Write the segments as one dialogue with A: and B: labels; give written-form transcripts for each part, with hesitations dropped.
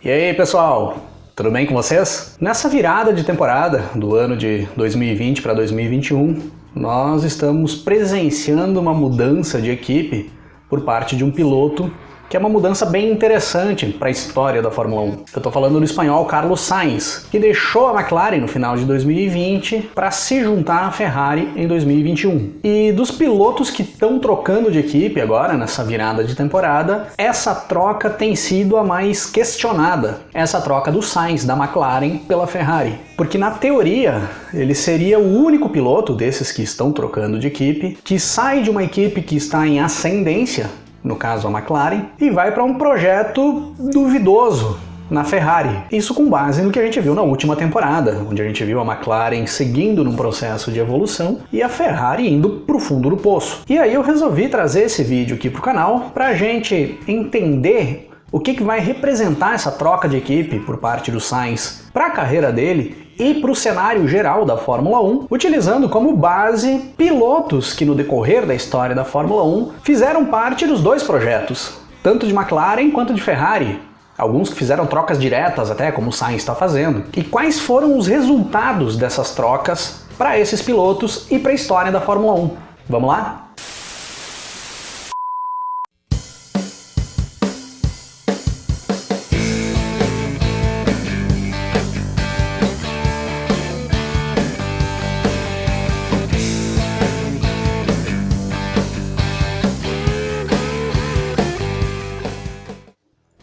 A: E aí, pessoal? Tudo bem com vocês? Nessa virada de temporada do ano de 2020 para 2021, nós estamos presenciando uma mudança de equipe por parte de um piloto que é uma mudança bem interessante para a história da Fórmula 1. Eu estou falando do espanhol Carlos Sainz, que deixou a McLaren no final de 2020 para se juntar à Ferrari em 2021. E dos pilotos que estão trocando de equipe agora, nessa virada de temporada, essa troca tem sido a mais questionada. Essa troca do Sainz, da McLaren, pela Ferrari. Porque na teoria, ele seria o único piloto desses que estão trocando de equipe, que sai de uma equipe que está em ascendência, no caso a McLaren, e vai para um projeto duvidoso na Ferrari. Isso com base no que a gente viu na última temporada, onde a gente viu a McLaren seguindo num processo de evolução e a Ferrari indo para o fundo do poço. E aí eu resolvi trazer esse vídeo aqui para o canal para a gente entender o que vai representar essa troca de equipe por parte do Sainz para a carreira dele e para o cenário geral da Fórmula 1, utilizando como base pilotos que no decorrer da história da Fórmula 1 fizeram parte dos dois projetos, tanto de McLaren quanto de Ferrari. Alguns que fizeram trocas diretas até, como o Sainz está fazendo. E quais foram os resultados dessas trocas para esses pilotos e para a história da Fórmula 1? Vamos lá?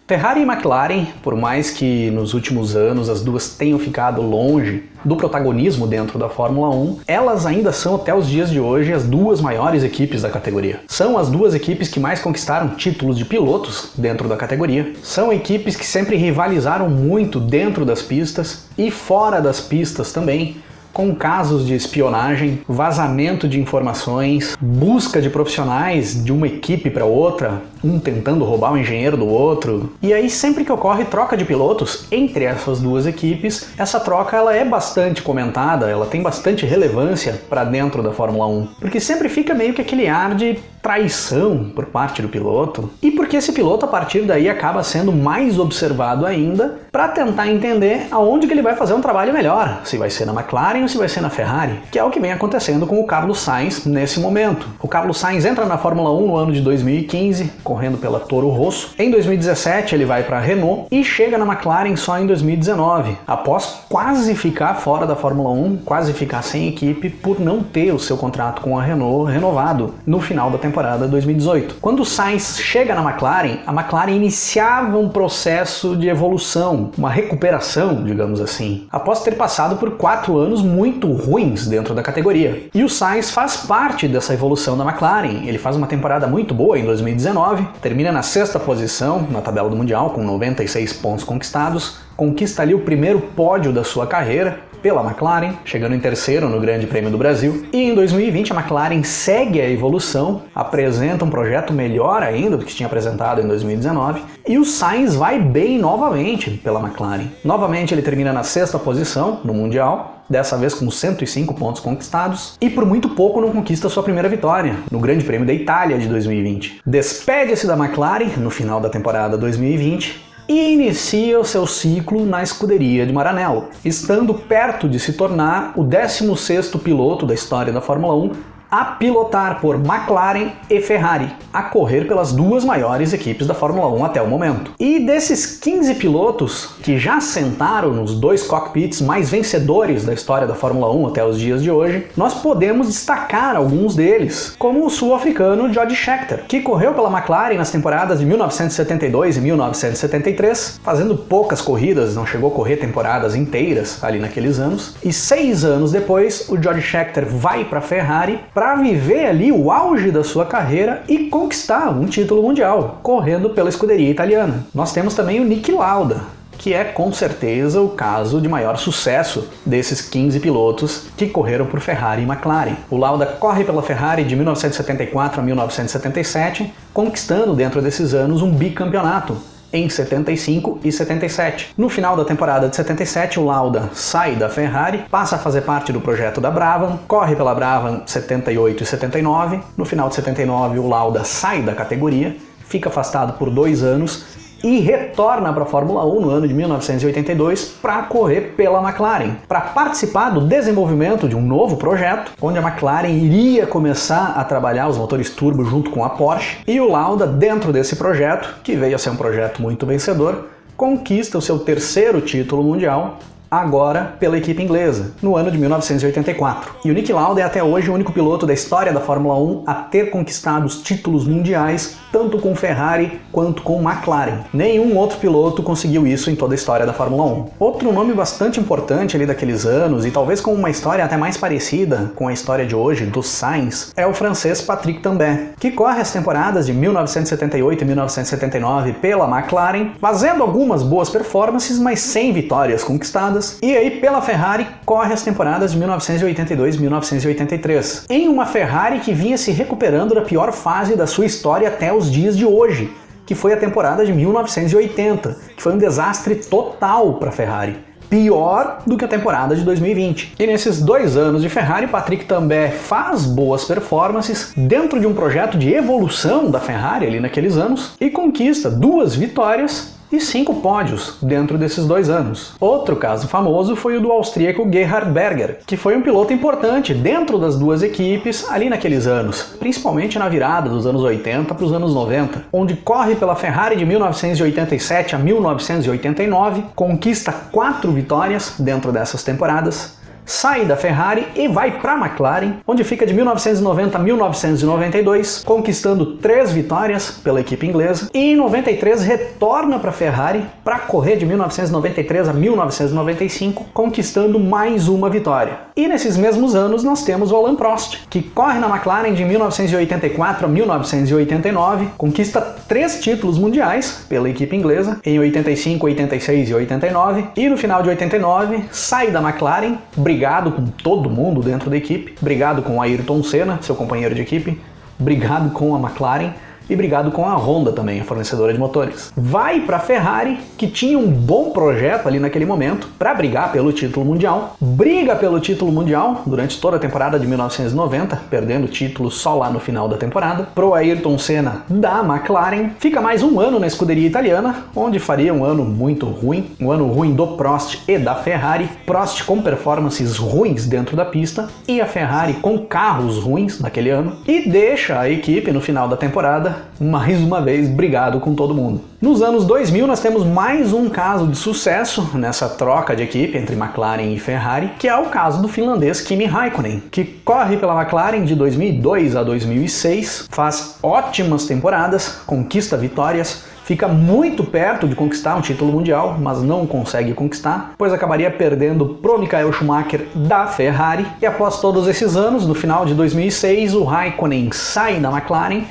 A: Ferrari e McLaren, por mais que nos últimos anos as duas tenham ficado longe do protagonismo dentro da Fórmula 1, elas ainda são até os dias de hoje as duas maiores equipes da categoria. São as duas equipes que mais conquistaram títulos de pilotos dentro da categoria. São equipes que sempre rivalizaram muito dentro das pistas e fora das pistas também, com casos de espionagem, vazamento de informações, busca de profissionais de uma equipe para outra, um tentando roubar o engenheiro do outro. E aí sempre que ocorre troca de pilotos entre essas duas equipes, essa troca ela é bastante comentada, ela tem bastante relevância para dentro da Fórmula 1, porque sempre fica meio que aquele ar de traição por parte do piloto, e porque esse piloto a partir daí acaba sendo mais observado ainda para tentar entender aonde que ele vai fazer um trabalho melhor, se vai ser na McLaren ou se vai ser na Ferrari, que é o que vem acontecendo com o Carlos Sainz nesse momento. O Carlos Sainz entra na Fórmula 1 no ano de 2015, correndo pela Toro Rosso. Em 2017 ele vai para a Renault e chega na McLaren só em 2019, após quase ficar fora da Fórmula 1, quase ficar sem equipe por não ter o seu contrato com a Renault renovado no final da temporada 2018. Quando o Sainz chega na McLaren, a McLaren iniciava um processo de evolução, uma recuperação, digamos assim, após ter passado por 4 anos muito ruins dentro da categoria. E o Sainz faz parte dessa evolução da McLaren. Ele faz uma temporada muito boa em 2019, termina na 6ª posição na tabela do Mundial com 96 pontos conquistados, conquista ali o primeiro pódio da sua carreira pela McLaren, chegando em 3º no Grande Prêmio do Brasil. E em 2020 a McLaren segue a evolução, apresenta um projeto melhor ainda do que tinha apresentado em 2019, e o Sainz vai bem novamente pela McLaren. Novamente ele termina na 6ª posição no Mundial, dessa vez com 105 pontos conquistados, e por muito pouco não conquista sua primeira vitória, no Grande Prêmio da Itália de 2020. Despede-se da McLaren no final da temporada 2020, e inicia o seu ciclo na escuderia de Maranello, estando perto de se tornar o 16º piloto da história da Fórmula 1 a pilotar por McLaren e Ferrari, a correr pelas duas maiores equipes da Fórmula 1 até o momento. E desses 15 pilotos que já sentaram nos dois cockpits mais vencedores da história da Fórmula 1 até os dias de hoje, nós podemos destacar alguns deles, como o sul-africano Jody Scheckter, que correu pela McLaren nas temporadas de 1972 e 1973, fazendo poucas corridas, não chegou a correr temporadas inteiras ali naqueles anos, e 6 anos depois o Jody Scheckter vai para a Ferrari para viver ali o auge da sua carreira e conquistar um título mundial, correndo pela escuderia italiana. Nós temos também o Niki Lauda, que é com certeza o caso de maior sucesso desses 15 pilotos que correram por Ferrari e McLaren. O Lauda corre pela Ferrari de 1974 a 1977, conquistando dentro desses anos um bicampeonato, em 75 e 77. No final da temporada de 77, o Lauda sai da Ferrari, passa a fazer parte do projeto da Brabham, corre pela Brabham 78 e 79. No final de 79, o Lauda sai da categoria, fica afastado por 2 anos e retorna para a Fórmula 1 no ano de 1982 para correr pela McLaren, para participar do desenvolvimento de um novo projeto, onde a McLaren iria começar a trabalhar os motores turbo junto com a Porsche, e o Lauda, dentro desse projeto, que veio a ser um projeto muito vencedor, conquista o seu terceiro título mundial, agora pela equipe inglesa, no ano de 1984. E o Niki Lauda é até hoje o único piloto da história da Fórmula 1 a ter conquistado os títulos mundiais, tanto com Ferrari quanto com McLaren. Nenhum outro piloto conseguiu isso em toda a história da Fórmula 1. Outro nome bastante importante ali daqueles anos, e talvez com uma história até mais parecida com a história de hoje, do Sainz, é o francês Patrick Tambay, que corre as temporadas de 1978 e 1979 pela McLaren, fazendo algumas boas performances, mas sem vitórias conquistadas. E aí, pela Ferrari, corre as temporadas de 1982 e 1983, em uma Ferrari que vinha se recuperando da pior fase da sua história até os dias de hoje, que foi a temporada de 1980, que foi um desastre total para a Ferrari. Pior do que a temporada de 2020. E nesses 2 anos de Ferrari, Patrick Tambay faz boas performances dentro de um projeto de evolução da Ferrari ali naqueles anos e conquista 2 vitórias e 5 pódios dentro desses 2 anos. Outro caso famoso foi o do austríaco Gerhard Berger, que foi um piloto importante dentro das 2 equipes ali naqueles anos, principalmente na virada dos anos 80 para os anos 90, onde corre pela Ferrari de 1987 a 1989, conquista 4 vitórias dentro dessas temporadas, sai da Ferrari e vai para a McLaren, onde fica de 1990 a 1992, conquistando 3 vitórias pela equipe inglesa, e em 93 retorna para a Ferrari para correr de 1993 a 1995, conquistando mais uma vitória. E nesses mesmos anos nós temos o Alain Prost, que corre na McLaren de 1984 a 1989, conquista 3 títulos mundiais pela equipe inglesa, em 85, 86 e 89, e no final de 89 sai da McLaren, brigado com todo mundo dentro da equipe, brigado com o Ayrton Senna, seu companheiro de equipe, brigado com a McLaren e brigado com a Honda também, a fornecedora de motores. Vai para a Ferrari, que tinha um bom projeto ali naquele momento para brigar pelo título mundial, briga pelo título mundial durante toda a temporada de 1990, perdendo o título só lá no final da temporada, pro Ayrton Senna da McLaren, fica mais um ano na escuderia italiana, onde faria um ano muito ruim, um ano ruim do Prost e da Ferrari, Prost com performances ruins dentro da pista e a Ferrari com carros ruins naquele ano, e deixa a equipe no final da temporada mais uma vez brigado com todo mundo. Nos anos 2000 nós temos mais um caso de sucesso nessa troca de equipe entre McLaren e Ferrari, que é o caso do finlandês Kimi Raikkonen, que corre pela McLaren de 2002 a 2006, faz ótimas temporadas, conquista vitórias, fica muito perto de conquistar um título mundial, mas não consegue conquistar, pois acabaria perdendo pro Michael Schumacher da Ferrari. E após todos esses anos, no final de 2006, o Raikkonen sai da McLaren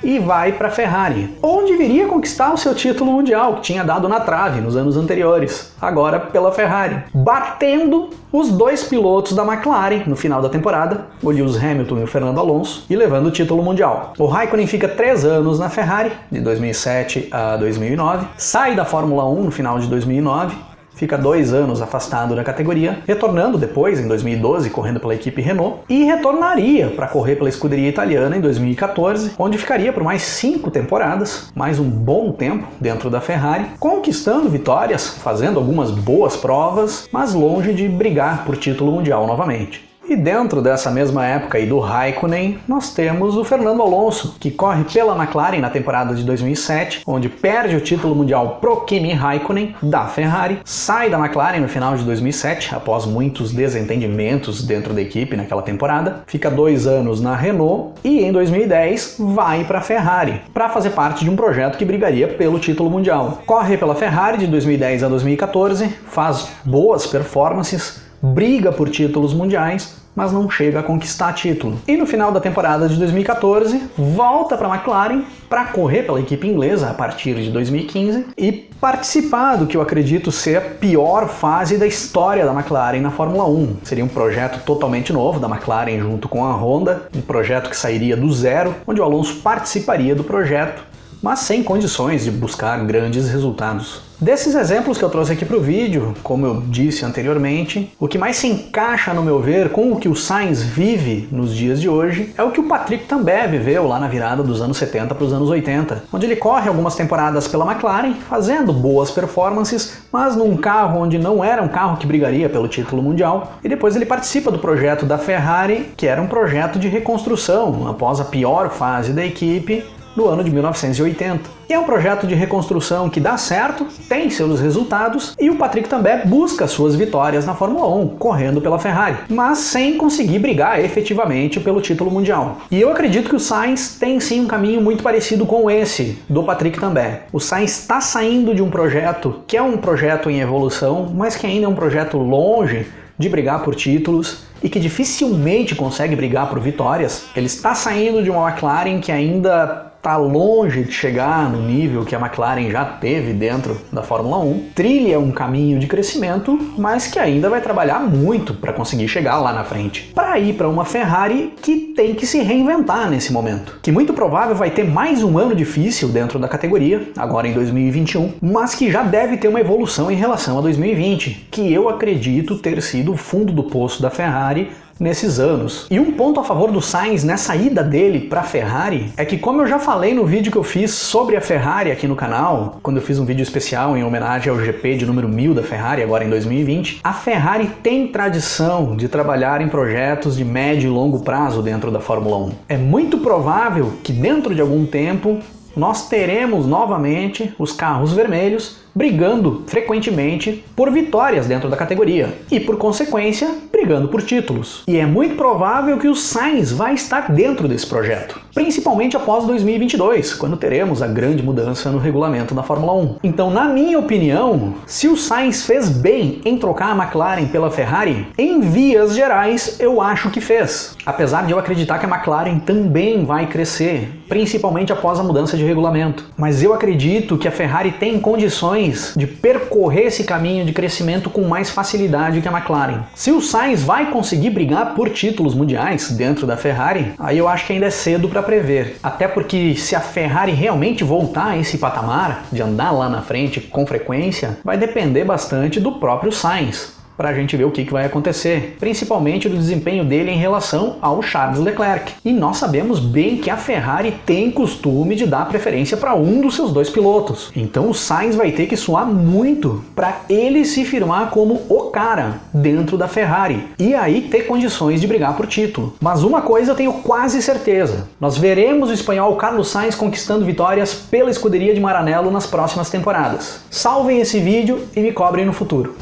A: e vai para a Ferrari, onde viria conquistar o seu título mundial, que tinha dado na trave nos anos anteriores, agora pela Ferrari, batendo os 2 pilotos da McLaren no final da temporada, o Lewis Hamilton e o Fernando Alonso, e levando o título mundial. O Raikkonen fica 3 anos na Ferrari, de 2007 a 2009, sai da Fórmula 1 no final de 2009, fica 2 anos afastado da categoria, retornando depois, em 2012, correndo pela equipe Renault, e retornaria para correr pela escuderia italiana em 2014, onde ficaria por mais 5 temporadas, mais um bom tempo dentro da Ferrari, conquistando vitórias, fazendo algumas boas provas, mas longe de brigar por título mundial novamente. E dentro dessa mesma época aí do Raikkonen, nós temos o Fernando Alonso, que corre pela McLaren na temporada de 2007, onde perde o título mundial pro Kimi Raikkonen, da Ferrari, sai da McLaren no final de 2007, após muitos desentendimentos dentro da equipe naquela temporada, fica 2 anos na Renault e em 2010 vai para a Ferrari, para fazer parte de um projeto que brigaria pelo título mundial. Corre pela Ferrari de 2010 a 2014, faz boas performances, briga por títulos mundiais, mas não chega a conquistar título. E no final da temporada de 2014, volta para a McLaren para correr pela equipe inglesa a partir de 2015 e participar do que eu acredito ser a pior fase da história da McLaren na Fórmula 1. Seria um projeto totalmente novo da McLaren junto com a Honda, um projeto que sairia do zero, onde o Alonso participaria do projeto, mas sem condições de buscar grandes resultados. Desses exemplos que eu trouxe aqui para o vídeo, como eu disse anteriormente, o que mais se encaixa, no meu ver, com o que o Sainz vive nos dias de hoje é o que o Patrick Tambay viveu lá na virada dos anos 70 para os anos 80, onde ele corre algumas temporadas pela McLaren, fazendo boas performances, mas num carro onde não era um carro que brigaria pelo título mundial, e depois ele participa do projeto da Ferrari, que era um projeto de reconstrução após a pior fase da equipe no ano de 1980. E é um projeto de reconstrução que dá certo, tem seus resultados, e o Patrick Tambay busca suas vitórias na Fórmula 1, correndo pela Ferrari, mas sem conseguir brigar efetivamente pelo título mundial. E eu acredito que o Sainz tem sim um caminho muito parecido com esse, do Patrick Tambay. O Sainz está saindo de um projeto que é um projeto em evolução, mas que ainda é um projeto longe de brigar por títulos e que dificilmente consegue brigar por vitórias. Ele está saindo de uma McLaren que ainda está longe de chegar no nível que a McLaren já teve dentro da Fórmula 1, trilha um caminho de crescimento, mas que ainda vai trabalhar muito para conseguir chegar lá na frente, para ir para uma Ferrari que tem que se reinventar nesse momento, que muito provável vai ter mais um ano difícil dentro da categoria, agora em 2021, mas que já deve ter uma evolução em relação a 2020, que eu acredito ter sido o fundo do poço da Ferrari nesses anos. E um ponto a favor do Sainz nessa ida dele para a Ferrari é que, como eu já falei no vídeo que eu fiz sobre a Ferrari aqui no canal, quando eu fiz um vídeo especial em homenagem ao GP de número 1000 da Ferrari, agora em 2020, a Ferrari tem tradição de trabalhar em projetos de médio e longo prazo dentro da Fórmula 1. É muito provável que dentro de algum tempo nós teremos novamente os carros vermelhos brigando frequentemente por vitórias dentro da categoria e, por consequência, brigando por títulos. E é muito provável que o Sainz vai estar dentro desse projeto, principalmente após 2022, quando teremos a grande mudança no regulamento da Fórmula 1. Então, na minha opinião, se o Sainz fez bem em trocar a McLaren pela Ferrari, em vias gerais, eu acho que fez. Apesar de eu acreditar que a McLaren também vai crescer, principalmente após a mudança de regulamento. Mas eu acredito que a Ferrari tem condições de percorrer esse caminho de crescimento com mais facilidade que a McLaren. Se o Sainz vai conseguir brigar por títulos mundiais dentro da Ferrari, aí eu acho que ainda é cedo para prever. Até porque se a Ferrari realmente voltar a esse patamar de andar lá na frente com frequência, vai depender bastante do próprio Sainz, para a gente ver o que vai acontecer, principalmente do desempenho dele em relação ao Charles Leclerc. E nós sabemos bem que a Ferrari tem costume de dar preferência para um dos seus dois pilotos. Então o Sainz vai ter que suar muito para ele se firmar como o cara dentro da Ferrari e aí ter condições de brigar por título. Mas uma coisa eu tenho quase certeza: nós veremos o espanhol Carlos Sainz conquistando vitórias pela escuderia de Maranello nas próximas temporadas. Salvem esse vídeo e me cobrem no futuro.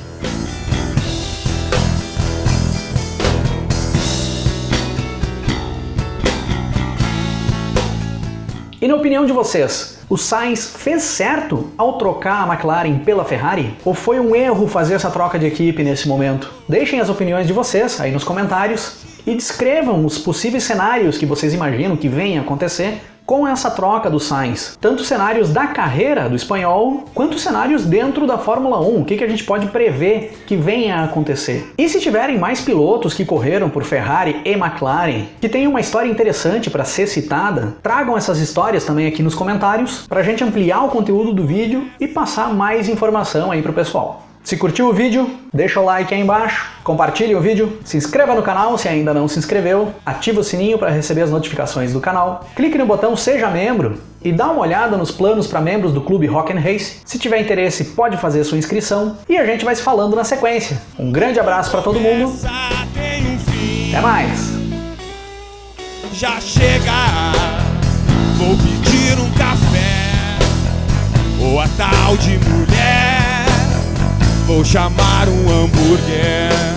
A: E na opinião de vocês, o Sainz fez certo ao trocar a McLaren pela Ferrari? Ou foi um erro fazer essa troca de equipe nesse momento? Deixem as opiniões de vocês aí nos comentários e descrevam os possíveis cenários que vocês imaginam que venham a acontecer com essa troca do Sainz. Tanto cenários da carreira do espanhol, quanto cenários dentro da Fórmula 1. O que a gente pode prever que venha a acontecer? E se tiverem mais pilotos que correram por Ferrari e McLaren, que tem uma história interessante para ser citada, tragam essas histórias também aqui nos comentários, para a gente ampliar o conteúdo do vídeo e passar mais informação aí pro pessoal. Se curtiu o vídeo, deixa o like aí embaixo, compartilhe o vídeo, se inscreva no canal se ainda não se inscreveu, ativa o sininho para receber as notificações do canal, clique no botão Seja Membro e dá uma olhada nos planos para membros do Clube Rock & Race. Se tiver interesse, pode fazer sua inscrição e a gente vai se falando na sequência. Um grande abraço para todo mundo, até mais!
B: Já chega, vou pedir um café ou a tal de mulher. Vou chamar um hambúrguer.